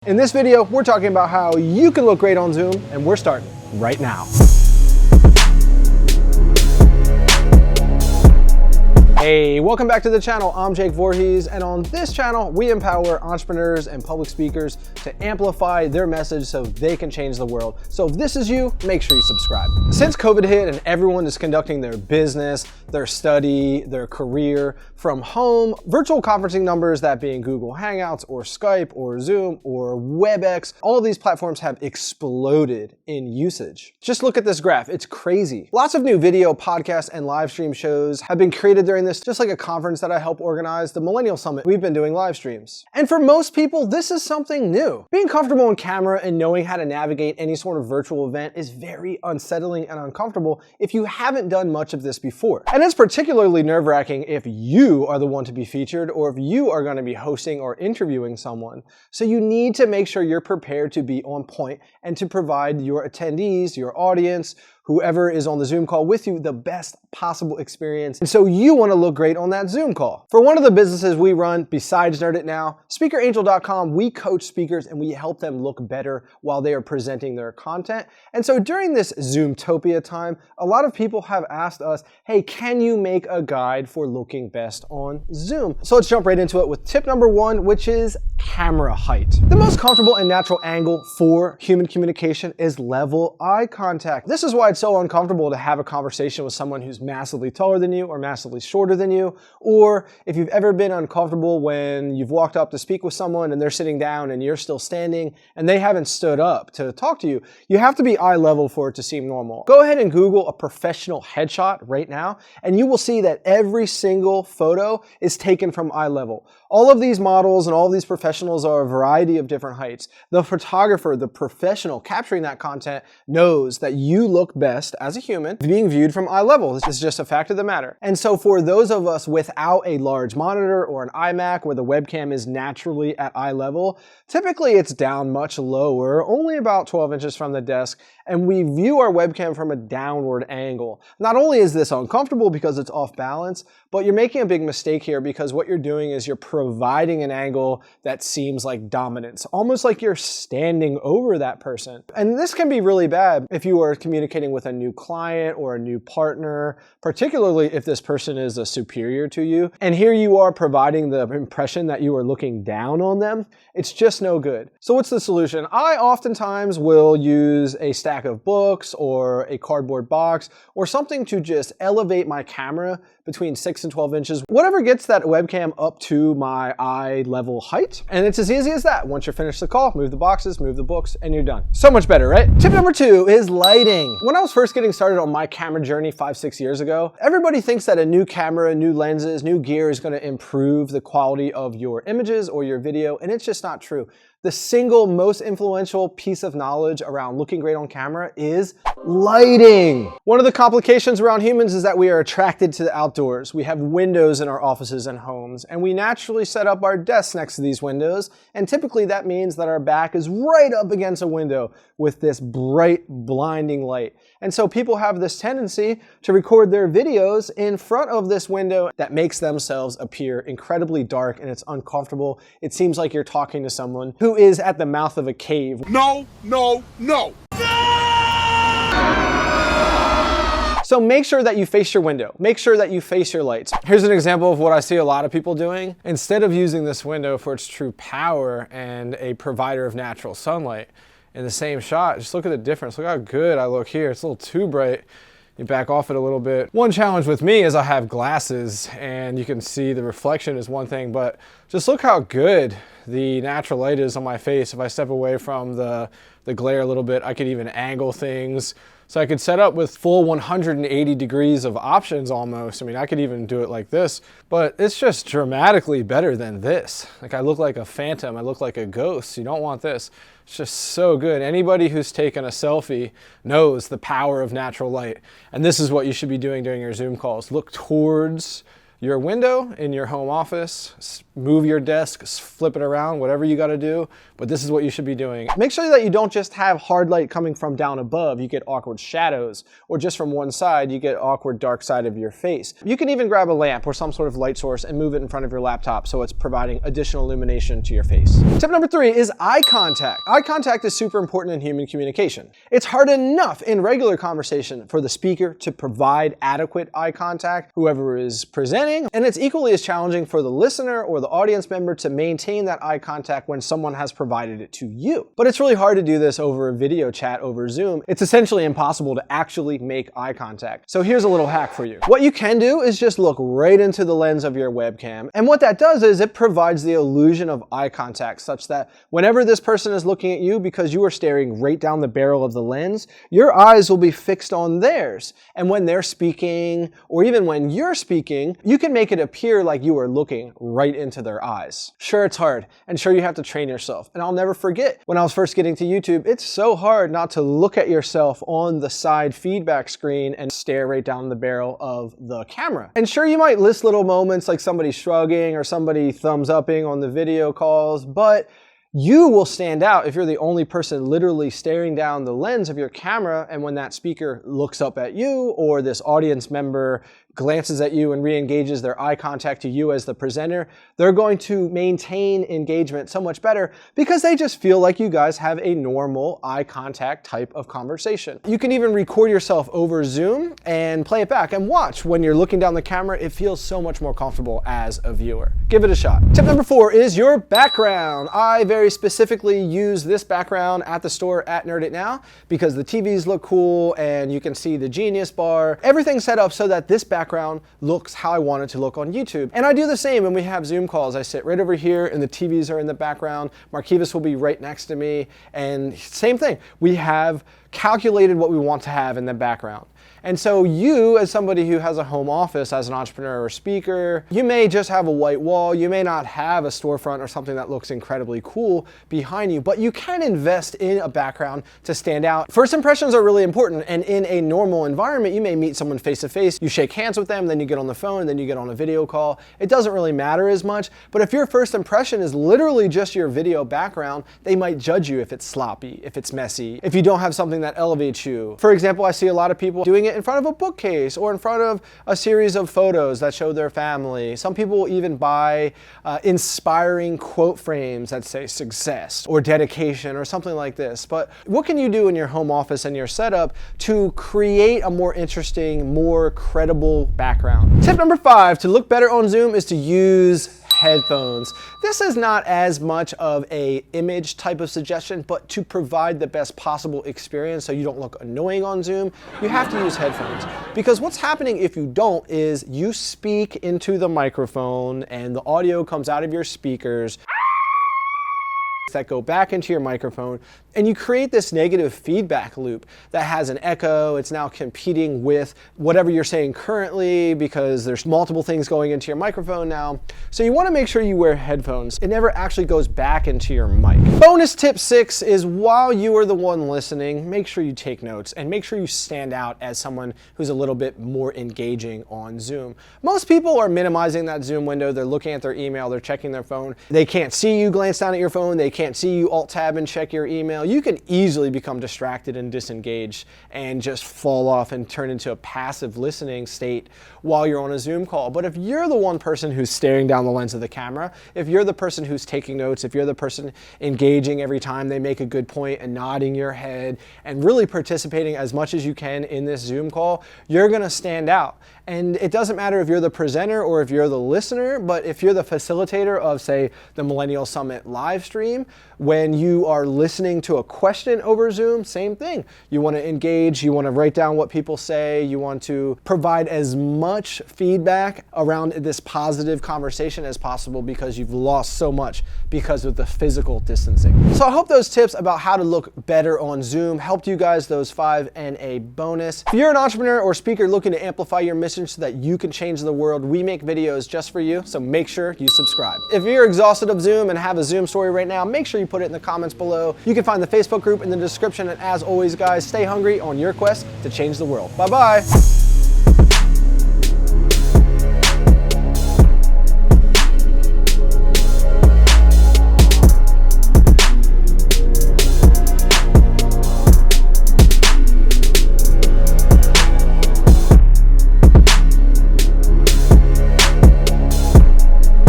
In this video, we're talking about how you can look great on Zoom, and we're starting right now. Hey, welcome back to the channel. I'm Jake Voorhees, and on this channel, we empower entrepreneurs and public speakers to amplify their message so they can change the world. So if this is you, make sure you subscribe. Since COVID hit and everyone is conducting their business, their study, their career from home, virtual conferencing numbers, that being Google Hangouts or Skype or Zoom or WebEx, all of these platforms have exploded in usage. Just look at this graph, it's crazy. Lots of new video, podcasts, and live stream shows have been created during this, just like a conference that I help organize, the Millennial Summit. We've been doing live streams. And for most people, this is something new. Being comfortable on camera and knowing how to navigate any sort of virtual event is very unsettling and uncomfortable if you haven't done much of this before. And it's particularly nerve-wracking if you are the one to be featured or if you are going to be hosting or interviewing someone. So you need to make sure you're prepared to be on point and to provide your attendees, your audience, whoever is on the Zoom call with you, the best possible experience. And so you want to look great on that Zoom call. For one of the businesses we run, besides Nerd It Now, SpeakerAngel.com, we coach speakers and we help them look better while they are presenting their content. And so during this Zoomtopia time, a lot of people have asked us, hey, can you make a guide for looking best on Zoom? So let's jump right into it with tip number one, which is camera height. The most comfortable and natural angle for human communication is level eye contact. This is why it's so uncomfortable to have a conversation with someone who's massively taller than you or massively shorter than you, or if you've ever been uncomfortable when you've walked up to speak with someone and they're sitting down and you're still standing and they haven't stood up to talk to you, you have to be eye level for it to seem normal. Go ahead and Google a professional headshot right now and you will see that every single photo is taken from eye level. All of these models and all of these professionals are a variety of different heights. The photographer, the professional capturing that content knows that you look best as a human being viewed from eye level. This is just a fact of the matter. And so for those of us without a large monitor or an iMac where the webcam is naturally at eye level, typically it's down much lower, only about 12 inches from the desk, and we view our webcam from a downward angle. Not only is this uncomfortable because it's off balance, but you're making a big mistake here because what you're doing is you're providing an angle that seems like dominance, almost like you're standing over that person. And this can be really bad if you are communicating with a new client or a new partner, particularly if this person is a superior to you. And here you are providing the impression that you are looking down on them. It's just no good. So what's the solution? I oftentimes will use a stack of books or a cardboard box or something to just elevate my camera between 6 and 12 inches, whatever gets that webcam up to my eye level height. And it's as easy as that. Once you're finished the call, move the boxes, move the books, and you're done. So much better, right? Tip number two is lighting. When I was first getting started on my camera journey 5-6 years ago, everybody thinks that a new camera, new lenses, new gear is going to improve the quality of your images or your video, and it's just not true. The single most influential piece of knowledge around looking great on camera is lighting. One of the complications around humans is that we are attracted to the outdoors. We have windows in our offices and homes, and we naturally set up our desks next to these windows, and typically that means that our back is right up against a window with this bright, blinding light. And so people have this tendency to record their videos in front of this window that makes themselves appear incredibly dark, and it's uncomfortable. It seems like you're talking to someone who is at the mouth of a cave. No, no, no. So make sure that you face your window. Make sure that you face your lights. Here's an example of what I see a lot of people doing. Instead of using this window for its true power and a provider of natural sunlight in the same shot, just look at the difference. Look how good I look here. It's a little too bright. You back off it a little bit. One challenge with me is I have glasses and you can see the reflection is one thing, but just look how good the natural light is on my face. If I step away from the glare a little bit, I could even angle things. So I could set up with full 180 degrees of options almost. I mean, I could even do it like this, but it's just dramatically better than this. Like I look like a phantom, I look like a ghost. You don't want this. It's just so good. Anybody who's taken a selfie knows the power of natural light. And this is what you should be doing during your Zoom calls. Look towards your window in your home office, move your desk, flip it around, whatever you got to do, but this is what you should be doing. Make sure that you don't just have hard light coming from down above, you get awkward shadows, or just from one side, you get awkward dark side of your face. You can even grab a lamp or some sort of light source and move it in front of your laptop so it's providing additional illumination to your face. Tip number 3 is eye contact. Eye contact is super important in human communication. It's hard enough in regular conversation for the speaker to provide adequate eye contact, whoever is presenting, and it's equally as challenging for the listener or the audience member to maintain that eye contact when someone has provided it to you. But it's really hard to do this over a video chat over Zoom. It's essentially impossible to actually make eye contact. So here's a little hack for you. What you can do is just look right into the lens of your webcam, and what that does is it provides the illusion of eye contact such that whenever this person is looking at you, because you are staring right down the barrel of the lens, your eyes will be fixed on theirs. And when they're speaking, or even when you're speaking, you can make it appear like you are looking right into their eyes. Sure, it's hard, and sure, you have to train yourself. And I'll never forget, when I was first getting to YouTube, it's so hard not to look at yourself on the side feedback screen and stare right down the barrel of the camera. And sure, you might list little moments like somebody shrugging or somebody thumbs upping on the video calls, but you will stand out if you're the only person literally staring down the lens of your camera, and when that speaker looks up at you or this audience member glances at you and re-engages their eye contact to you as the presenter, they're going to maintain engagement so much better because they just feel like you guys have a normal eye contact type of conversation. You can even record yourself over Zoom and play it back and watch. When you're looking down the camera, it feels so much more comfortable as a viewer. Give it a shot. Tip number 4 is your background. I very specifically use this background at the store at Nerd It Now because the TVs look cool and you can see the Genius bar. Everything's set up so that this background looks how I want it to look on YouTube. And I do the same when we have Zoom calls. I sit right over here and the TVs are in the background. Marquivas will be right next to me. And same thing, we have calculated what we want to have in the background. And so you, as somebody who has a home office as an entrepreneur or speaker, you may just have a white wall, you may not have a storefront or something that looks incredibly cool behind you, but you can invest in a background to stand out. First impressions are really important, and in a normal environment, you may meet someone face to face, you shake hands with them, then you get on the phone, then you get on a video call. It doesn't really matter as much, but if your first impression is literally just your video background, they might judge you if it's sloppy, if it's messy, if you don't have something that elevates you. For example, I see a lot of people doing it in front of a bookcase or in front of a series of photos that show their family. Some people will even buy inspiring quote frames that say success or dedication or something like this. But what can you do in your home office and your setup to create a more interesting, more credible background? Tip number 5 to look better on Zoom is to use headphones. This is not as much of a image type of suggestion, but to provide the best possible experience so you don't look annoying on Zoom, you have to use headphones. Because what's happening if you don't is you speak into the microphone and the audio comes out of your speakers that go back into your microphone, and you create this negative feedback loop that has an echo. It's now competing with whatever you're saying currently because there's multiple things going into your microphone now. So you want to make sure you wear headphones. It never actually goes back into your mic. Bonus tip 6 is while you are the one listening, make sure you take notes and make sure you stand out as someone who's a little bit more engaging on Zoom. Most people are minimizing that Zoom window. They're looking at their email, they're checking their phone. They can't see you glance down at your phone. They can't see you alt-tab and check your email. You can easily become distracted and disengaged and just fall off and turn into a passive listening state while you're on a Zoom call. But if you're the one person who's staring down the lens of the camera, if you're the person who's taking notes, if you're the person engaging every time they make a good point and nodding your head and really participating as much as you can in this Zoom call, you're gonna stand out. And it doesn't matter if you're the presenter or if you're the listener, but if you're the facilitator of, say, the Millennial Summit live stream, when you are listening to a question over Zoom, same thing. You want to engage, you want to write down what people say, you want to provide as much feedback around this positive conversation as possible because you've lost so much because of the physical distancing. So I hope those tips about how to look better on Zoom helped you guys, those 5 and a bonus. If you're an entrepreneur or speaker looking to amplify your mission so that you can change the world, we make videos just for you, so make sure you subscribe. If you're exhausted of Zoom and have a Zoom story right now, make sure you put it in the comments below. You can find the Facebook group in the description, and as always guys, stay hungry on your quest to change the world. Bye-bye.